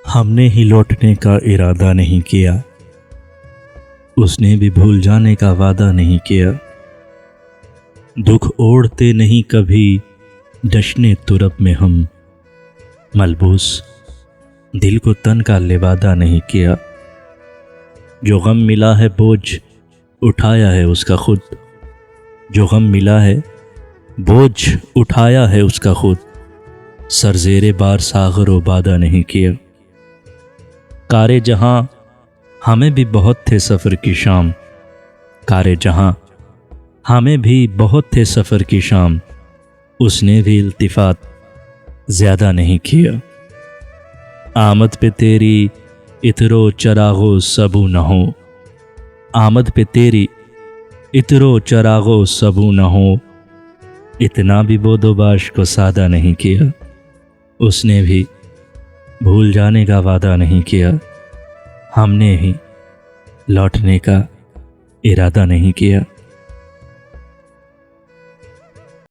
हमने ही लौटने का इरादा नहीं किया, उसने भी भूल जाने का वादा नहीं किया। दुख ओढ़ते नहीं कभी जश्ने तुरब में हम, मलबूस दिल को तन का लिबादा नहीं किया। जो गम मिला है बोझ उठाया है उसका खुद, जो गम मिला है बोझ उठाया है उसका खुद। सर ज़ेरे बार सागर व बादा नहीं किया। कारे जहां हमें भी बहुत थे सफ़र की शाम, कारे जहां हमें भी बहुत थे सफ़र की शाम। उसने भी इल्तिफ़ात ज़्यादा नहीं किया। आमद पे तेरी इतरो चरागो सबू न हो, आमद पे तेरी इतरो चरागो सबू न हो। इतना भी बोदोबाश को सादा नहीं किया, उसने भी भूल जाने का वादा नहीं किया। हमने ही लौटने का इरादा नहीं किया।